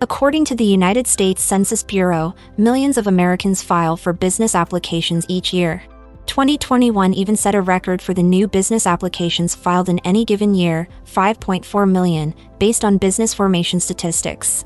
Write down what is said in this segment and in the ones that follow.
According to the United States Census Bureau, millions of Americans file for business applications each year. 2021 even set a record for the new business applications filed in any given year, 5.4 million, based on business formation statistics.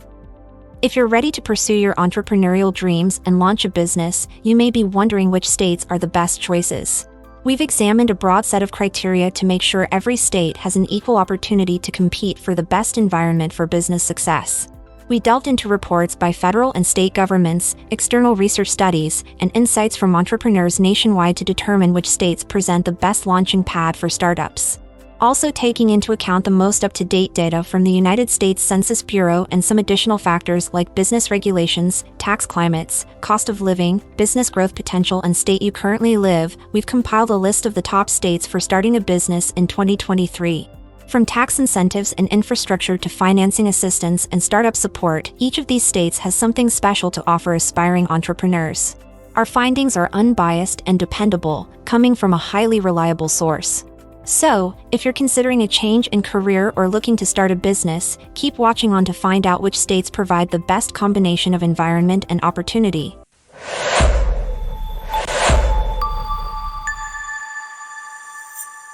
If you're ready to pursue your entrepreneurial dreams and launch a business, you may be wondering which states are the best choices. We've examined a broad set of criteria to make sure every state has an equal opportunity to compete for the best environment for business success. We delved into reports by federal and state governments, external research studies, and insights from entrepreneurs nationwide to determine which states present the best launching pad for startups. Also taking into account the most up-to-date data from the United States Census Bureau and some additional factors like business regulations, tax climates, cost of living, business growth potential, and state you currently live, we've compiled a list of the top states for starting a business in 2023. From tax incentives and infrastructure to financing assistance and startup support, each of these states has something special to offer aspiring entrepreneurs. Our findings are unbiased and dependable, coming from a highly reliable source. So, if you're considering a change in career or looking to start a business, keep watching on to find out which states provide the best combination of environment and opportunity.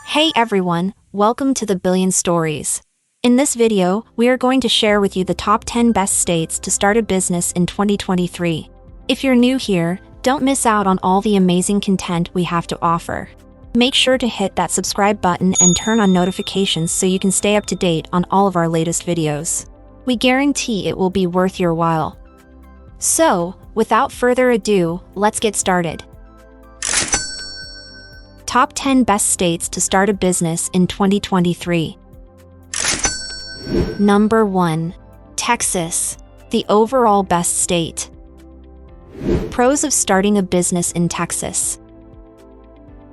Hey everyone, welcome to the Billion Stories. In this video, we are going to share with you the top 10 best states to start a business in 2023. If you're new here, don't miss out on all the amazing content we have to offer. Make sure to hit that subscribe button and turn on notifications so you can stay up to date on all of our latest videos. We guarantee it will be worth your while. So, without further ado, let's get started. Top 10 best states to start a business in 2023. Number 1. Texas, the overall best state. Pros of starting a business in Texas.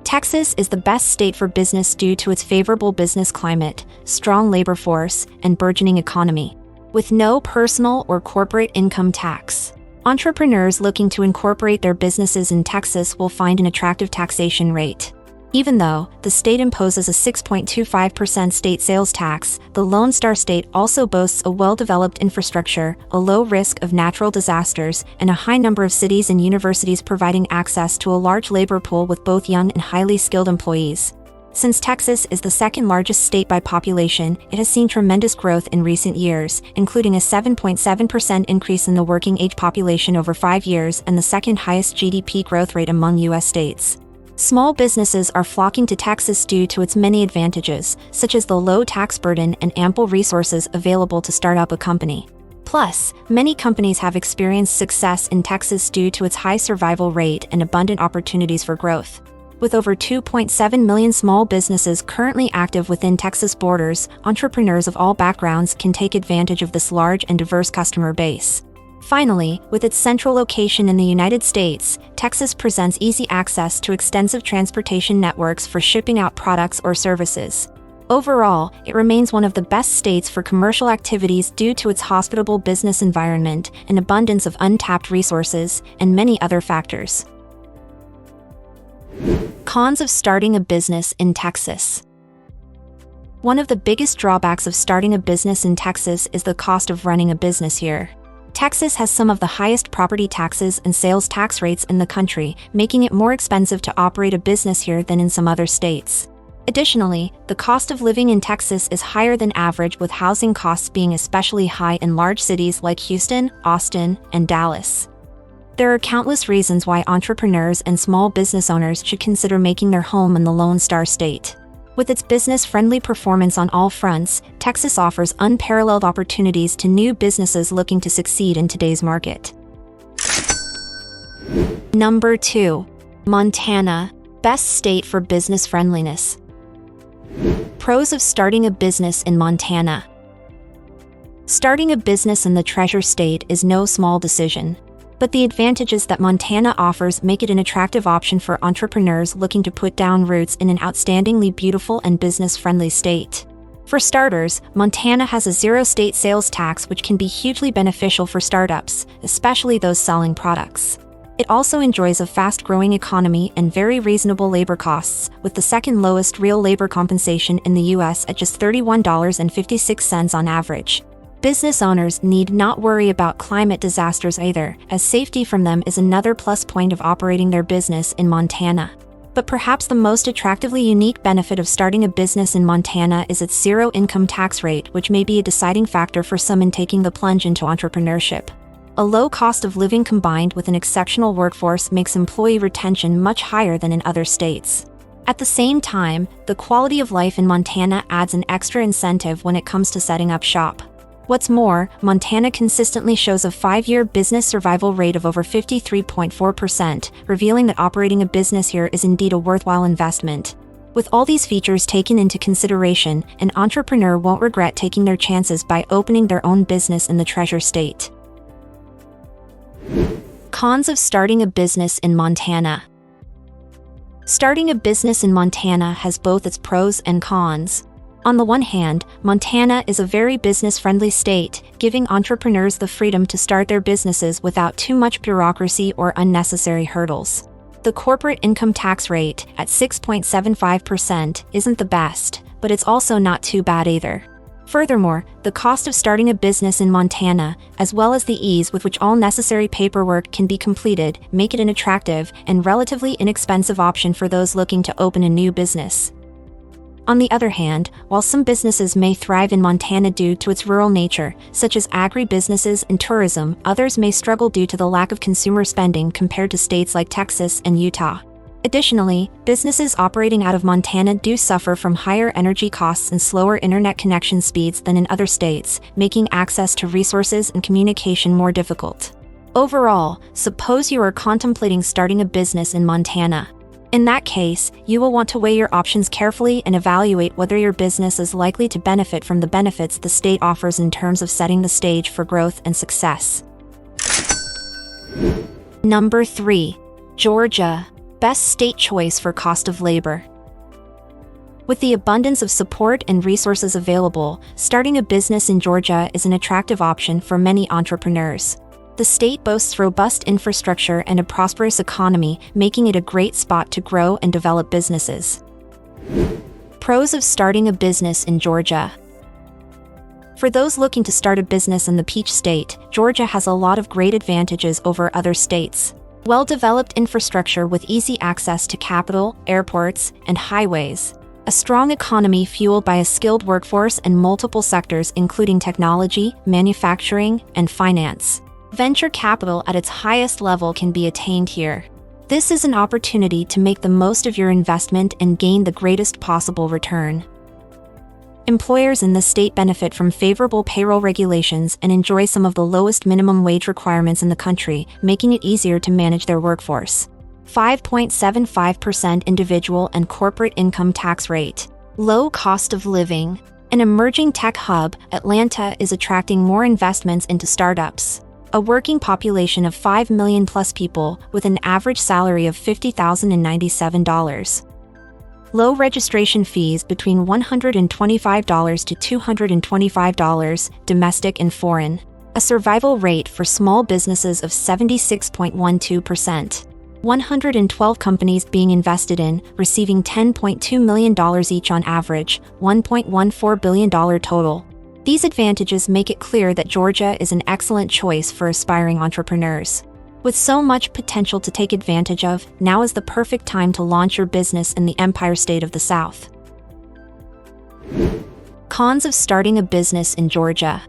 Texas is the best state for business due to its favorable business climate, strong labor force, and burgeoning economy. With no personal or corporate income tax, entrepreneurs looking to incorporate their businesses in Texas will find an attractive taxation rate. Even though the state imposes a 6.25% state sales tax, the Lone Star State also boasts a well-developed infrastructure, a low risk of natural disasters, and a high number of cities and universities providing access to a large labor pool with both young and highly skilled employees. Since Texas is the second largest state by population, it has seen tremendous growth in recent years, including a 7.7% increase in the working-age population over 5 years and the second highest GDP growth rate among U.S. states. Small businesses are flocking to Texas due to its many advantages, such as the low tax burden and ample resources available to start up a company. Plus, many companies have experienced success in Texas due to its high survival rate and abundant opportunities for growth. With over 2.7 million small businesses currently active within Texas borders, entrepreneurs of all backgrounds can take advantage of this large and diverse customer base. Finally, with its central location in the United States, Texas presents easy access to extensive transportation networks for shipping out products or services. Overall, it remains one of the best states for commercial activities due to its hospitable business environment, an abundance of untapped resources, and many other factors. Cons of starting a business in Texas. One of the biggest drawbacks of starting a business in Texas is the cost of running a business here. Texas has some of the highest property taxes and sales tax rates in the country, making it more expensive to operate a business here than in some other states. Additionally, the cost of living in Texas is higher than average, with housing costs being especially high in large cities like Houston, Austin, and Dallas. There are countless reasons why entrepreneurs and small business owners should consider making their home in the Lone Star State. With its business-friendly performance on all fronts, Texas offers unparalleled opportunities to new businesses looking to succeed in today's market. Number 2. Montana, best state for business friendliness. Pros of starting a business in Montana. Starting a business in the Treasure State is no small decision. But the advantages that Montana offers make it an attractive option for entrepreneurs looking to put down roots in an outstandingly beautiful and business-friendly state. For starters, Montana has a zero state sales tax, which can be hugely beneficial for startups, especially those selling products. It also enjoys a fast-growing economy and very reasonable labor costs, with the second lowest real labor compensation in the U.S. at just $31.56 on average. Business owners need not worry about climate disasters either, as safety from them is another plus point of operating their business in Montana. But perhaps the most attractively unique benefit of starting a business in Montana is its zero income tax rate, which may be a deciding factor for some in taking the plunge into entrepreneurship. A low cost of living combined with an exceptional workforce makes employee retention much higher than in other states. At the same time, the quality of life in Montana adds an extra incentive when it comes to setting up shop. What's more, Montana consistently shows a 5-year business survival rate of over 53.4%, revealing that operating a business here is indeed a worthwhile investment. With all these features taken into consideration, an entrepreneur won't regret taking their chances by opening their own business in the Treasure State. Cons of starting a business in Montana. Starting a business in Montana has both its pros and cons. On the one hand, Montana is a very business-friendly state, giving entrepreneurs the freedom to start their businesses without too much bureaucracy or unnecessary hurdles. The corporate income tax rate, at 6.75%, isn't the best, but it's also not too bad either. Furthermore, the cost of starting a business in Montana, as well as the ease with which all necessary paperwork can be completed, make it an attractive and relatively inexpensive option for those looking to open a new business. On the other hand, while some businesses may thrive in Montana due to its rural nature, such as agribusinesses and tourism, others may struggle due to the lack of consumer spending compared to states like Texas and Utah. Additionally, businesses operating out of Montana do suffer from higher energy costs and slower internet connection speeds than in other states, making access to resources and communication more difficult. Overall, suppose you are contemplating starting a business in Montana. In that case, you will want to weigh your options carefully and evaluate whether your business is likely to benefit from the benefits the state offers in terms of setting the stage for growth and success. Number 3. Georgia. Best state choice for cost of labor. With the abundance of support and resources available, starting a business in Georgia is an attractive option for many entrepreneurs. The state boasts robust infrastructure and a prosperous economy, making it a great spot to grow and develop businesses. Pros of starting a business in Georgia. For those looking to start a business in the Peach State, Georgia has a lot of great advantages over other states. Well-developed infrastructure with easy access to capital, airports, and highways. A strong economy fueled by a skilled workforce in multiple sectors including technology, manufacturing, and finance. Venture capital at its highest level can be attained here. This is an opportunity to make the most of your investment and gain the greatest possible return. Employers in the state benefit from favorable payroll regulations and enjoy some of the lowest minimum wage requirements in the country, making it easier to manage their workforce. 5.75% individual and corporate income tax rate. Low cost of living. An emerging tech hub, Atlanta is attracting more investments into startups. A working population of 5 million plus people, with an average salary of $50,097. Low registration fees between $125 to $225, domestic and foreign. A survival rate for small businesses of 76.12%. 112 companies being invested in, receiving $10.2 million each on average, $1.14 billion total. These advantages make it clear that Georgia is an excellent choice for aspiring entrepreneurs. With so much potential to take advantage of, now is the perfect time to launch your business in the Empire State of the South. Cons of starting a business in Georgia.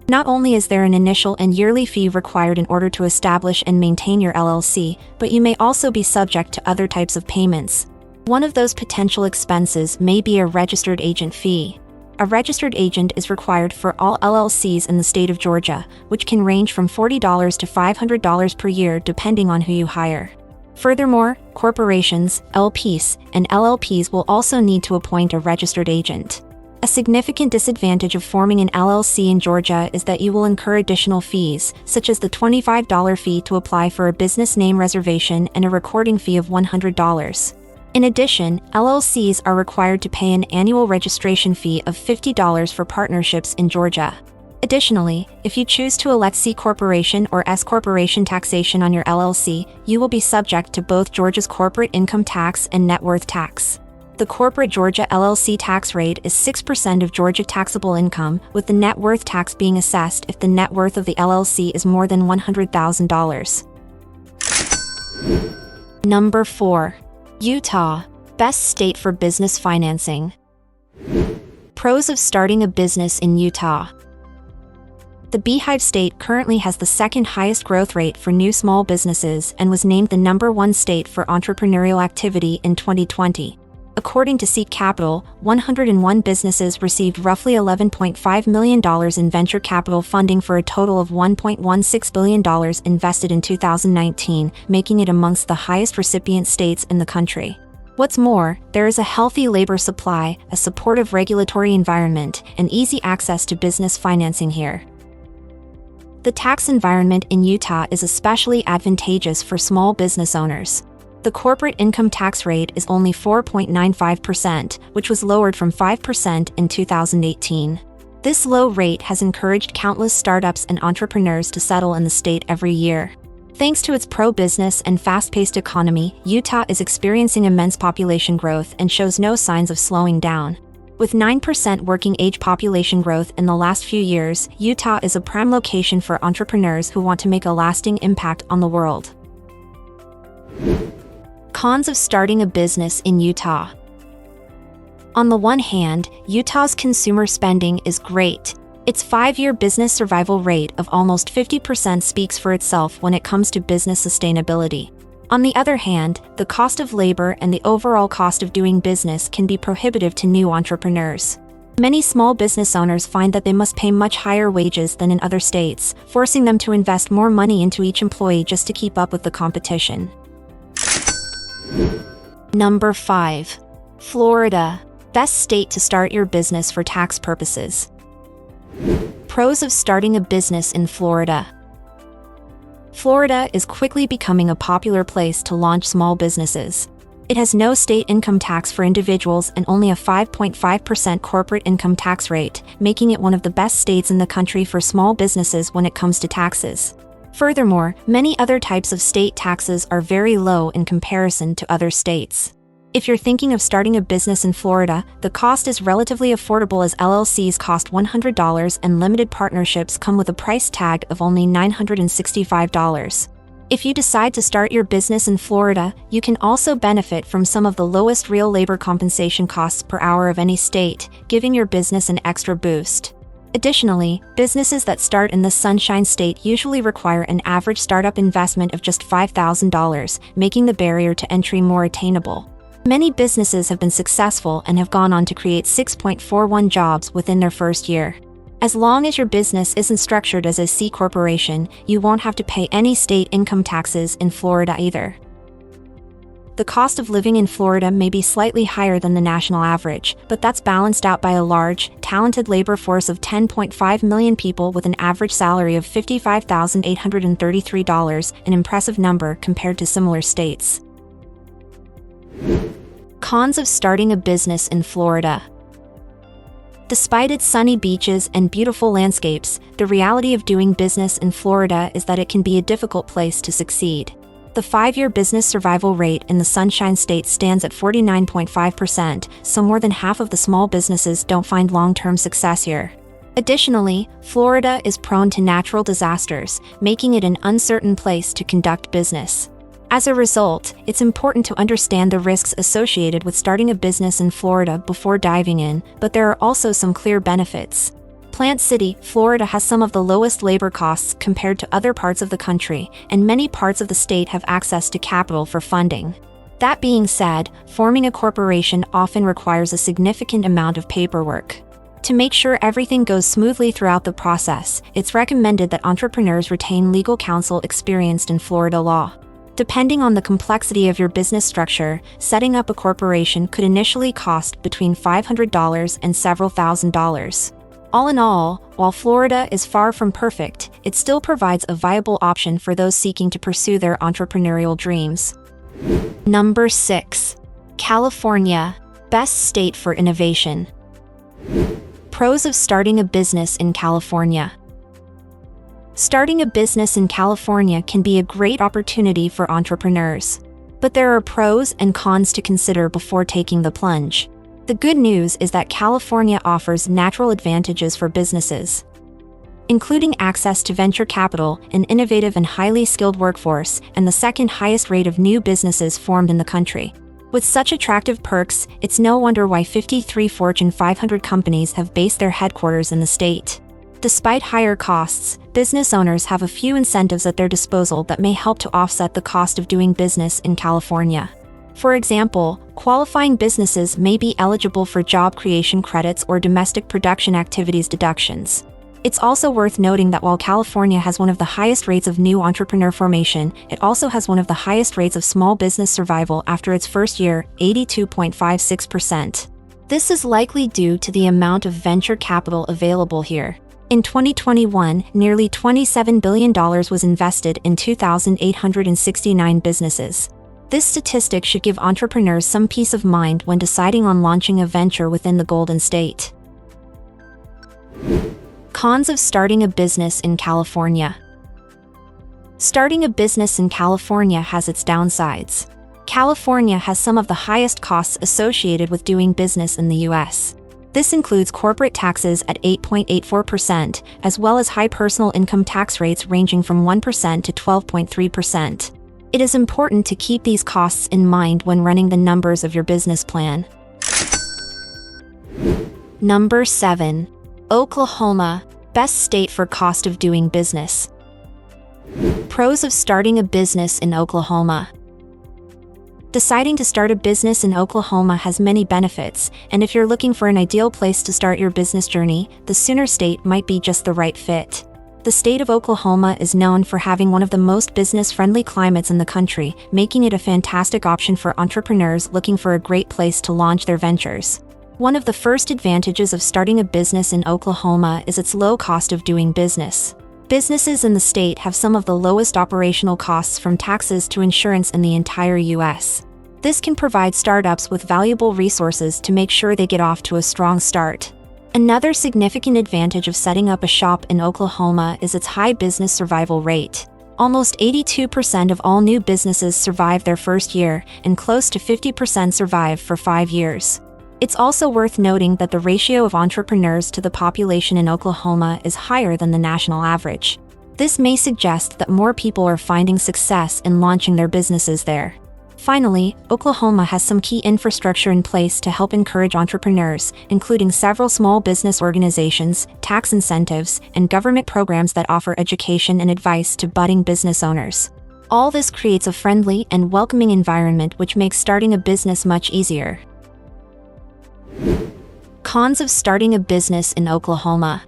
Not only is there an initial and yearly fee required in order to establish and maintain your LLC, but you may also be subject to other types of payments. One of those potential expenses may be a registered agent fee. A registered agent is required for all LLCs in the state of Georgia, which can range from $40 to $500 per year depending on who you hire. Furthermore, corporations, LPs, and LLPs will also need to appoint a registered agent. A significant disadvantage of forming an LLC in Georgia is that you will incur additional fees, such as the $25 fee to apply for a business name reservation and a recording fee of $100. In addition, LLCs are required to pay an annual registration fee of $50 for partnerships in Georgia. Additionally, if you choose to elect C Corporation or S Corporation taxation on your LLC, you will be subject to both Georgia's corporate income tax and net worth tax. The corporate Georgia LLC tax rate is 6% of Georgia taxable income, with the net worth tax being assessed if the net worth of the LLC is more than $100,000. Number 4. Utah, best state for business financing. Pros of starting a business in Utah. The Beehive State currently has the second highest growth rate for new small businesses and was named the #1 state for entrepreneurial activity in 2020. According to Seek Capital, 101 businesses received roughly $11.5 million in venture capital funding for a total of $1.16 billion invested in 2019, making it amongst the highest recipient states in the country. What's more, there is a healthy labor supply, a supportive regulatory environment, and easy access to business financing here. The tax environment in Utah is especially advantageous for small business owners. The corporate income tax rate is only 4.95%, which was lowered from 5% in 2018. This low rate has encouraged countless startups and entrepreneurs to settle in the state every year. Thanks to its pro-business and fast-paced economy, Utah is experiencing immense population growth and shows no signs of slowing down. With 9% working-age population growth in the last few years, Utah is a prime location for entrepreneurs who want to make a lasting impact on the world. Cons of starting a business in Utah. On the one hand, Utah's consumer spending is great. Its 5-year business survival rate of almost 50% speaks for itself when it comes to business sustainability. On the other hand, the cost of labor and the overall cost of doing business can be prohibitive to new entrepreneurs. Many small business owners find that they must pay much higher wages than in other states, forcing them to invest more money into each employee just to keep up with the competition. Number 5. Florida, best state to start your business for tax purposes. Pros of starting a business in Florida. Florida is quickly becoming a popular place to launch small businesses. It has no state income tax for individuals and only a 5.5% corporate income tax rate, making it one of the best states in the country for small businesses when it comes to taxes. Furthermore, many other types of state taxes are very low in comparison to other states. If you're thinking of starting a business in Florida, the cost is relatively affordable as LLCs cost $100 and limited partnerships come with a price tag of only $965. If you decide to start your business in Florida, you can also benefit from some of the lowest real labor compensation costs per hour of any state, giving your business an extra boost. Additionally, businesses that start in the Sunshine State usually require an average startup investment of just $5,000, making the barrier to entry more attainable. Many businesses have been successful and have gone on to create 6.41 jobs within their first year. As long as your business isn't structured as a C corporation, you won't have to pay any state income taxes in Florida either. The cost of living in Florida may be slightly higher than the national average, but that's balanced out by a large, talented labor force of 10.5 million people with an average salary of $55,833, an impressive number compared to similar states. Cons of starting a business in Florida. Despite its sunny beaches and beautiful landscapes, the reality of doing business in Florida is that it can be a difficult place to succeed. The 5-year business survival rate in the Sunshine State stands at 49.5%, so more than half of the small businesses don't find long-term success here. Additionally, Florida is prone to natural disasters, making it an uncertain place to conduct business. As a result, it's important to understand the risks associated with starting a business in Florida before diving in, but there are also some clear benefits. Plant City, Florida has some of the lowest labor costs compared to other parts of the country, and many parts of the state have access to capital for funding. That being said, forming a corporation often requires a significant amount of paperwork. To make sure everything goes smoothly throughout the process, it's recommended that entrepreneurs retain legal counsel experienced in Florida law. Depending on the complexity of your business structure, setting up a corporation could initially cost between $500 and several $1,000s. All in all, while Florida is far from perfect, it still provides a viable option for those seeking to pursue their entrepreneurial dreams. Number 6. California, best state for innovation. Pros of starting a business in California. Starting a business in California can be a great opportunity for entrepreneurs. But there are pros and cons to consider before taking the plunge. The good news is that California offers natural advantages for businesses, including access to venture capital, an innovative and highly skilled workforce, and the second highest rate of new businesses formed in the country. With such attractive perks, it's no wonder why 53 Fortune 500 companies have based their headquarters in the state. Despite higher costs, business owners have a few incentives at their disposal that may help to offset the cost of doing business in California. For example, qualifying businesses may be eligible for job creation credits or domestic production activities deductions. It's also worth noting that while California has one of the highest rates of new entrepreneur formation, it also has one of the highest rates of small business survival after its first year, 82.56%. This is likely due to the amount of venture capital available here. In 2021, nearly $27 billion was invested in 2,869 businesses. This statistic should give entrepreneurs some peace of mind when deciding on launching a venture within the Golden State. Cons of starting a business in California. Starting a business in California has its downsides. California has some of the highest costs associated with doing business in the U.S. This includes corporate taxes at 8.84%, as well as high personal income tax rates ranging from 1% to 12.3%. It is important to keep these costs in mind when running the numbers of your business plan. Number 7. Oklahoma, best state for cost of doing business. Pros of starting a business in Oklahoma. Deciding to start a business in Oklahoma has many benefits, and if you're looking for an ideal place to start your business journey, the Sooner State might be just the right fit. The state of Oklahoma is known for having one of the most business-friendly climates in the country, making it a fantastic option for entrepreneurs looking for a great place to launch their ventures. One of the first advantages of starting a business in Oklahoma is its low cost of doing business. Businesses in the state have some of the lowest operational costs from taxes to insurance in the entire U.S. This can provide startups with valuable resources to make sure they get off to a strong start. Another significant advantage of setting up a shop in Oklahoma is its high business survival rate. Almost 82% of all new businesses survive their first year, and close to 50% survive for 5 years. It's also worth noting that the ratio of entrepreneurs to the population in Oklahoma is higher than the national average. This may suggest that more people are finding success in launching their businesses there. Finally, Oklahoma has some key infrastructure in place to help encourage entrepreneurs, including several small business organizations, tax incentives, and government programs that offer education and advice to budding business owners. All this creates a friendly and welcoming environment which makes starting a business much easier. Cons of starting a business in Oklahoma.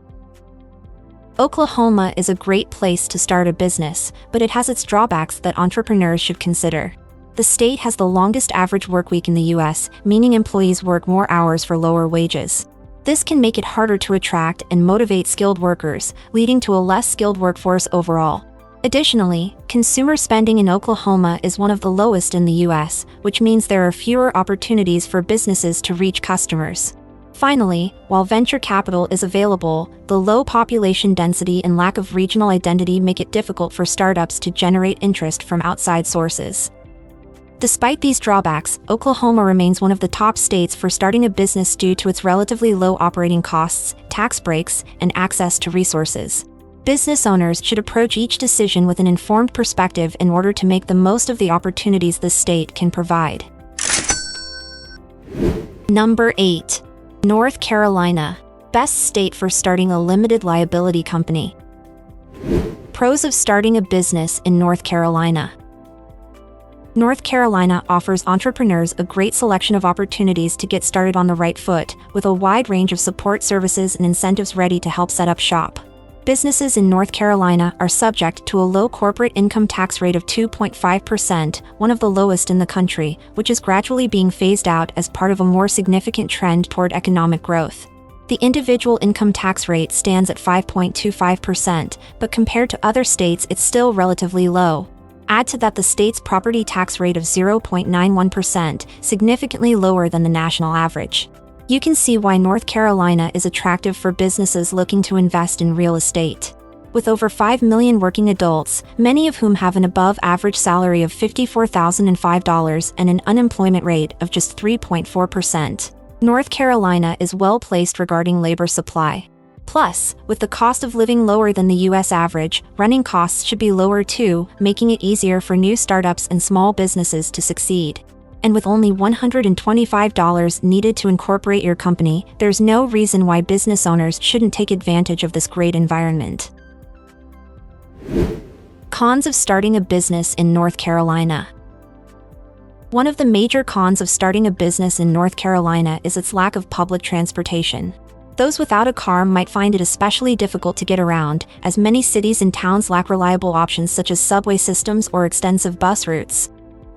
Oklahoma is a great place to start a business, but it has its drawbacks that entrepreneurs should consider. The state has the longest average workweek in the U.S., meaning employees work more hours for lower wages. This can make it harder to attract and motivate skilled workers, leading to a less skilled workforce overall. Additionally, consumer spending in Oklahoma is one of the lowest in the U.S., which means there are fewer opportunities for businesses to reach customers. Finally, while venture capital is available, the low population density and lack of regional identity make it difficult for startups to generate interest from outside sources. Despite these drawbacks, Oklahoma remains one of the top states for starting a business due to its relatively low operating costs, tax breaks, and access to resources. Business owners should approach each decision with an informed perspective in order to make the most of the opportunities this state can provide. Number 8. North Carolina, best state for starting a limited liability company. Pros of starting a business in North Carolina. North Carolina offers entrepreneurs a great selection of opportunities to get started on the right foot, with a wide range of support services and incentives ready to help set up shop. Businesses in North Carolina are subject to a low corporate income tax rate of 2.5%, one of the lowest in the country, which is gradually being phased out as part of a more significant trend toward economic growth. The individual income tax rate stands at 5.25%, but compared to other states it's still relatively low. Add to that the state's property tax rate of 0.91%, significantly lower than the national average. You can see why North Carolina is attractive for businesses looking to invest in real estate. With over 5 million working adults, many of whom have an above-average salary of $54,005 and an unemployment rate of just 3.4%, North Carolina is well-placed regarding labor supply. Plus, with the cost of living lower than the U.S. average, running costs should be lower too, making it easier for new startups and small businesses to succeed. And with only $125 needed to incorporate your company, there's no reason why business owners shouldn't take advantage of this great environment. Cons of starting a business in North Carolina. One of the major cons of starting a business in North Carolina is its lack of public transportation. Those without a car might find it especially difficult to get around, as many cities and towns lack reliable options such as subway systems or extensive bus routes.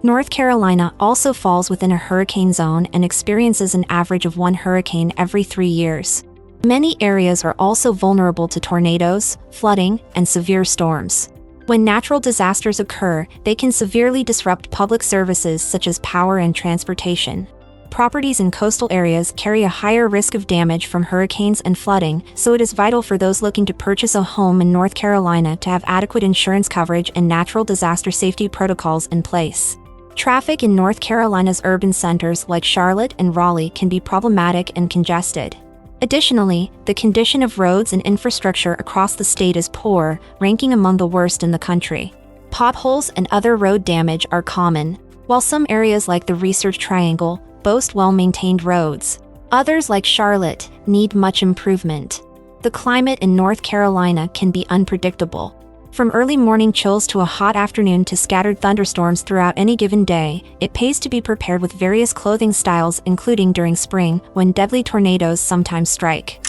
North Carolina also falls within a hurricane zone and experiences an average of 1 hurricane every 3 years. Many areas are also vulnerable to tornadoes, flooding, and severe storms. When natural disasters occur, they can severely disrupt public services such as power and transportation. Properties in coastal areas carry a higher risk of damage from hurricanes and flooding, so it is vital for those looking to purchase a home in North Carolina to have adequate insurance coverage and natural disaster safety protocols in place. Traffic in North Carolina's urban centers like Charlotte and Raleigh can be problematic and congested. Additionally, the condition of roads and infrastructure across the state is poor, ranking among the worst in the country. Potholes and other road damage are common. While some areas like the Research Triangle boast well-maintained roads, others like Charlotte need much improvement. The climate in North Carolina can be unpredictable. From early morning chills to a hot afternoon to scattered thunderstorms throughout any given day, it pays to be prepared with various clothing styles, including during spring, when deadly tornadoes sometimes strike.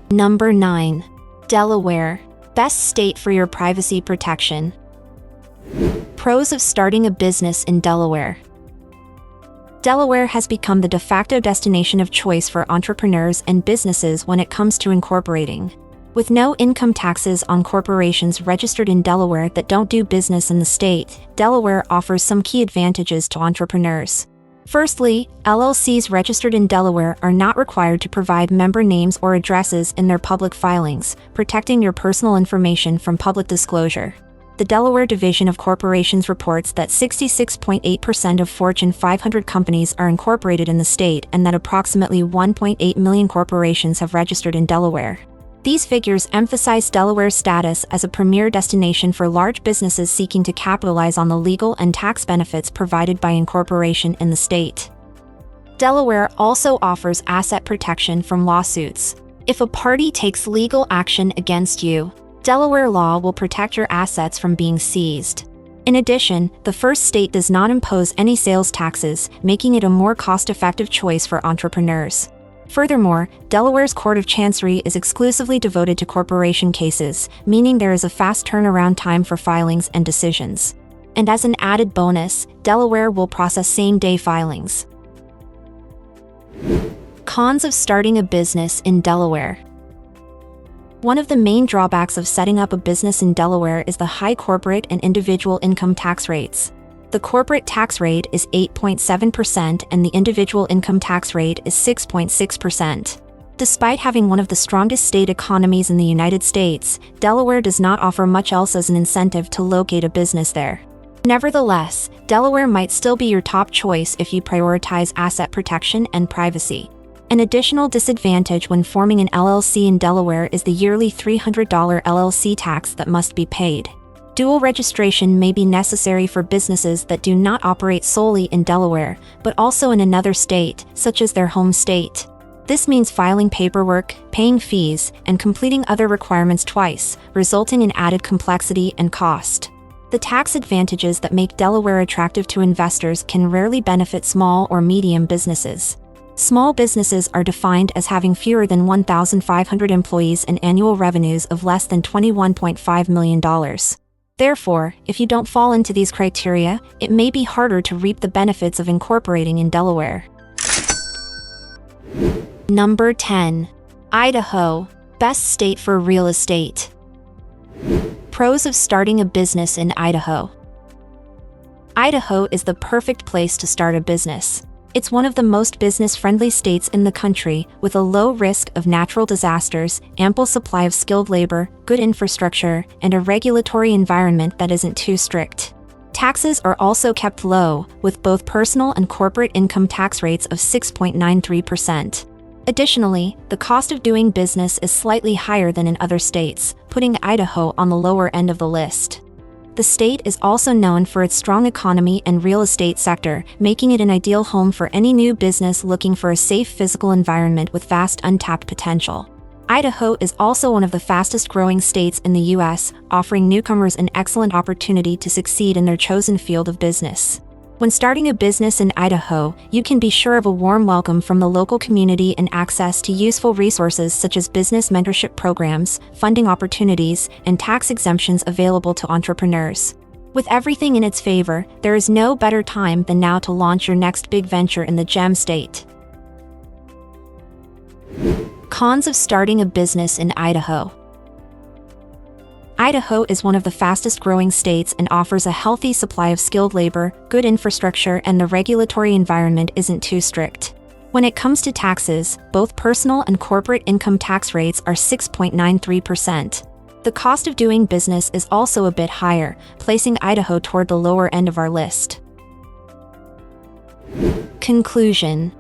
Number 9. Delaware. Best state for your privacy protection. Pros of starting a business in Delaware. Delaware has become the de facto destination of choice for entrepreneurs and businesses when it comes to incorporating. With no income taxes on corporations registered in Delaware that don't do business in the state, Delaware offers some key advantages to entrepreneurs. Firstly, LLCs registered in Delaware are not required to provide member names or addresses in their public filings, protecting your personal information from public disclosure. The Delaware Division of Corporations reports that 66.8% of Fortune 500 companies are incorporated in the state and that approximately 1.8 million corporations have registered in Delaware. These figures emphasize Delaware's status as a premier destination for large businesses seeking to capitalize on the legal and tax benefits provided by incorporation in the state. Delaware also offers asset protection from lawsuits. If a party takes legal action against you, Delaware law will protect your assets from being seized. In addition, the first state does not impose any sales taxes, making it a more cost-effective choice for entrepreneurs. Furthermore, Delaware's Court of Chancery is exclusively devoted to corporation cases, meaning there is a fast turnaround time for filings and decisions. And as an added bonus, Delaware will process same-day filings. Cons of starting a business in Delaware. One of the main drawbacks of setting up a business in Delaware is the high corporate and individual income tax rates. The corporate tax rate is 8.7% and the individual income tax rate is 6.6%. Despite having one of the strongest state economies in the United States, Delaware does not offer much else as an incentive to locate a business there. Nevertheless, Delaware might still be your top choice if you prioritize asset protection and privacy. An additional disadvantage when forming an LLC in Delaware is the yearly $300 LLC tax that must be paid. Dual registration may be necessary for businesses that do not operate solely in Delaware, but also in another state, such as their home state. This means filing paperwork, paying fees, and completing other requirements twice, resulting in added complexity and cost. The tax advantages that make Delaware attractive to investors can rarely benefit small or medium businesses. Small businesses are defined as having fewer than 1,500 employees and annual revenues of less than $21.5 million. Therefore, if you don't fall into these criteria, it may be harder to reap the benefits of incorporating in Delaware. Number 10. Idaho. Best state for real estate. Pros of starting a business in Idaho. Idaho is the perfect place to start a business. It's one of the most business-friendly states in the country, with a low risk of natural disasters, ample supply of skilled labor, good infrastructure, and a regulatory environment that isn't too strict. Taxes are also kept low, with both personal and corporate income tax rates of 6.93%. Additionally, the cost of doing business is slightly higher than in other states, putting Idaho on the lower end of the list. The state is also known for its strong economy and real estate sector, making it an ideal home for any new business looking for a safe physical environment with vast untapped potential. Idaho is also one of the fastest-growing states in the U.S., offering newcomers an excellent opportunity to succeed in their chosen field of business. When starting a business in Idaho, you can be sure of a warm welcome from the local community and access to useful resources such as business mentorship programs, funding opportunities, and tax exemptions available to entrepreneurs. With everything in its favor, there is no better time than now to launch your next big venture in the Gem State. Cons of starting a business in Idaho. Idaho is one of the fastest-growing states and offers a healthy supply of skilled labor, good infrastructure, and the regulatory environment isn't too strict. When it comes to taxes, both personal and corporate income tax rates are 6.93%. The cost of doing business is also a bit higher, placing Idaho toward the lower end of our list. Conclusion.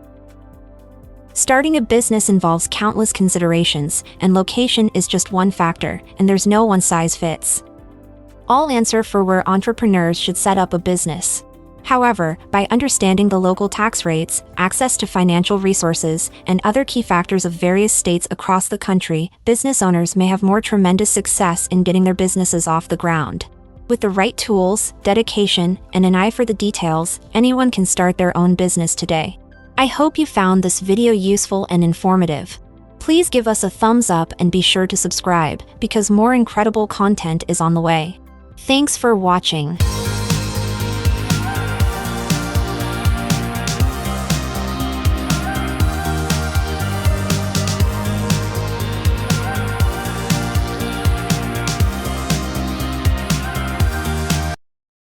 Starting a business involves countless considerations, and location is just one factor, and there's no one-size-fits-all answer for where entrepreneurs should set up a business. However, by understanding the local tax rates, access to financial resources, and other key factors of various states across the country, business owners may have more tremendous success in getting their businesses off the ground. With the right tools, dedication, and an eye for the details, anyone can start their own business today. I hope you found this video useful and informative. Please give us a thumbs up and be sure to subscribe, because more incredible content is on the way. Thanks for watching.